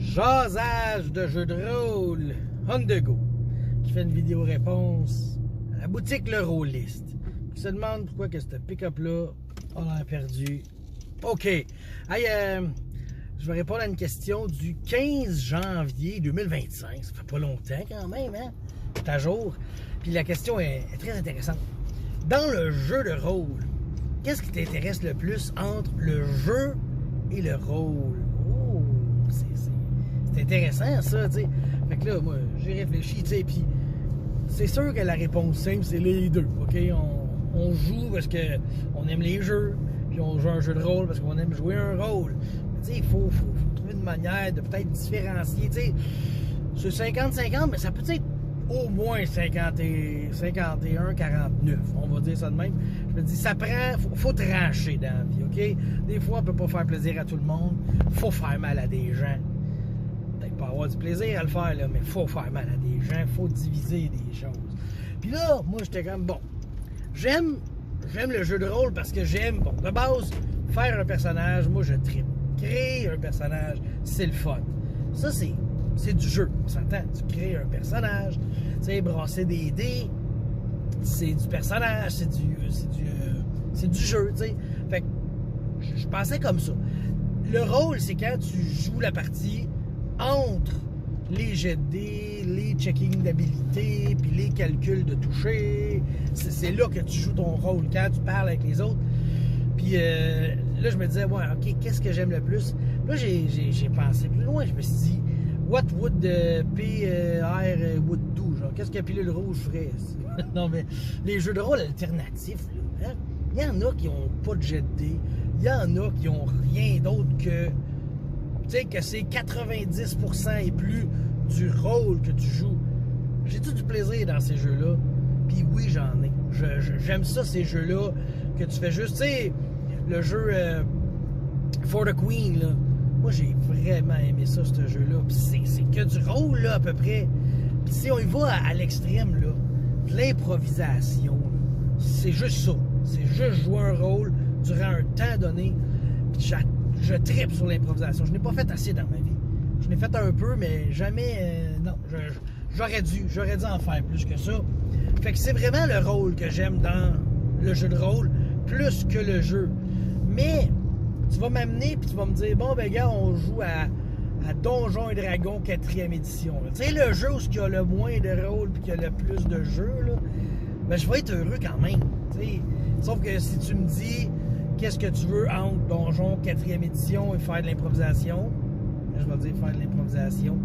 Jasage de jeu de rôle on the go qui fait une vidéo réponse à la boutique Le Rôliste qui se demande pourquoi que ce pick-up-là on a perdu. OK. Hey, je vais répondre à une question du 15 janvier 2025. Ça fait pas longtemps quand même, hein? C'est à jour. Puis la question est très intéressante. Dans le jeu de rôle, qu'est-ce qui t'intéresse le plus entre le jeu et le rôle? Oh, c'est intéressant ça, tu sais. Fait que là, moi, j'ai réfléchi, tu sais, puis c'est sûr que la réponse simple, c'est les deux, OK? On joue parce qu'on aime les jeux, puis on joue un jeu de rôle parce qu'on aime jouer un rôle. Tu sais, il faut trouver une manière de peut-être différencier, tu sais. C'est 50-50, mais ça peut être au moins 51-49, on va dire ça de même. Je me dis, ça prend, faut trancher dans la vie, OK? Des fois, on peut pas faire plaisir à tout le monde, faut faire mal à des gens. Peut-être pas avoir du plaisir à le faire, là, mais faut faire mal à des gens, faut diviser des choses. Puis là, moi, j'étais comme, bon, j'aime le jeu de rôle parce que j'aime, bon, de base, faire un personnage, moi, je tripe. Créer un personnage, c'est le fun. Ça, c'est du jeu, on s'entend. Tu crées un personnage, tu sais, brasser des dés, c'est du personnage, c'est du jeu, tu sais. Fait que je pensais comme ça. Le rôle, c'est quand tu joues la partie entre les jets de dés, les checkings d'habilité, puis les calculs de toucher. C'est là que tu joues ton rôle, quand tu parles avec les autres. Puis là, je me disais, ouais, OK, qu'est-ce que j'aime le plus? Là, j'ai pensé plus loin, je me suis dit, what would PR would do? Genre, qu'est-ce que Pilule Rouge ferait? Non, mais les jeux de rôle alternatifs, là, hein? Il y en a qui n'ont pas de jet de dés. Il y en a qui n'ont rien d'autre que, tu sais, que c'est 90% et plus du rôle que tu joues. J'ai tout du plaisir dans ces jeux-là. Puis oui, j'en ai. J'aime ça, ces jeux-là, que tu fais juste, tu sais, le jeu For the Queen, là. Moi, j'ai vraiment aimé ça, ce jeu-là. Puis c'est que du rôle, là, à peu près. Puis si on y va à l'extrême, là, de l'improvisation, c'est juste ça. C'est juste jouer un rôle durant un temps donné. Puis je trippe sur l'improvisation. Je n'ai pas fait assez dans ma vie. Je n'ai fait un peu, mais jamais... non, j'aurais dû en faire plus que ça. Fait que c'est vraiment le rôle que j'aime dans le jeu de rôle, plus que le jeu. Mais... tu vas m'amener puis tu vas me dire, bon, ben gars, on joue à Donjons et Dragons 4e édition. Tu sais, le jeu où il y a le moins de rôle puis qu'il y a le plus de jeux, là, ben je vais être heureux quand même. T'sais. Sauf que si tu me dis, qu'est-ce que tu veux entre Donjons 4e édition et faire de l'improvisation, ben, je vais dire faire de l'improvisation,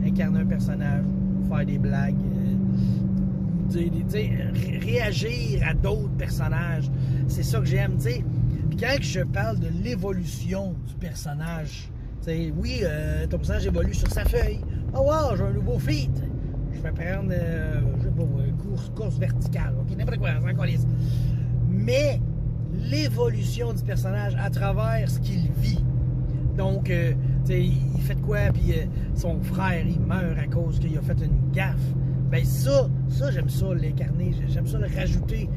incarner un personnage, faire des blagues, réagir à d'autres personnages. C'est ça que j'aime, tu sais. Puis quand je parle de l'évolution du personnage, oui, ton personnage évolue sur sa feuille. Oh wow, j'ai un nouveau feat. Je vais prendre, je sais pas, course verticale. OK, n'importe quoi, c'est encore lisse. Mais l'évolution du personnage à travers ce qu'il vit. Donc, tu sais, il fait de quoi, puis son frère, il meurt à cause qu'il a fait une gaffe. Ben ça j'aime ça l'incarner, j'aime ça le rajouter.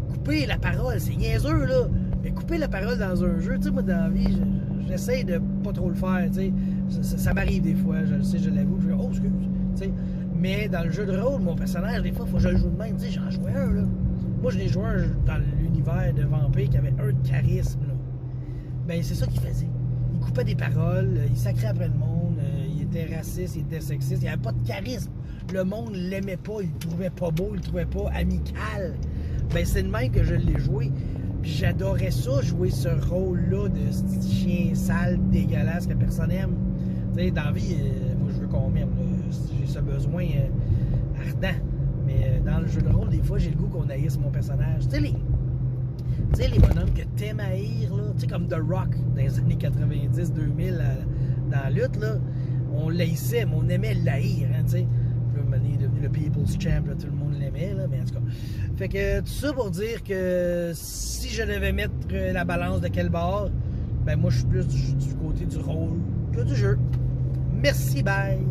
Couper la parole, c'est niaiseux, là. Mais couper la parole dans un jeu, tu sais, moi, dans la vie, j'essaie de pas trop le faire, tu sais. Ça m'arrive des fois, je le sais, je l'avoue, je dis, oh, excuse, tu sais. Mais dans le jeu de rôle, mon personnage, des fois, il faut que je le joue de même, tu sais, j'en jouais un, là. Moi, je l'ai joué un dans l'univers de Vampire qui avait un de charisme, là. Ben, c'est ça qu'il faisait. Il coupait des paroles, il sacrait après le monde, il était raciste, il était sexiste, il avait pas de charisme. Le monde l'aimait pas, il le trouvait pas beau, il le trouvait pas amical. Ben c'est de même que je l'ai joué. Puis j'adorais ça, jouer ce rôle-là de ce chien sale, dégueulasse que personne aime. Tu sais, dans la vie, moi je veux qu'on m'aime. J'ai ce besoin ardent. Mais dans le jeu de rôle, des fois, j'ai le goût qu'on haïsse mon personnage. Tu sais, les bonhommes que t'aimes haïr, là, tu sais, comme The Rock dans les années 90-2000 dans la lutte, là, on l'haïssait, mais on aimait l'haïr, hein, tu sais. Il est devenu le People's Champ, là, tout le monde l'aimait, là, mais en tout cas. Fait que tout ça pour dire que si je devais mettre la balance de quel bord, ben moi je suis plus du côté du rôle que du jeu. Merci, bye!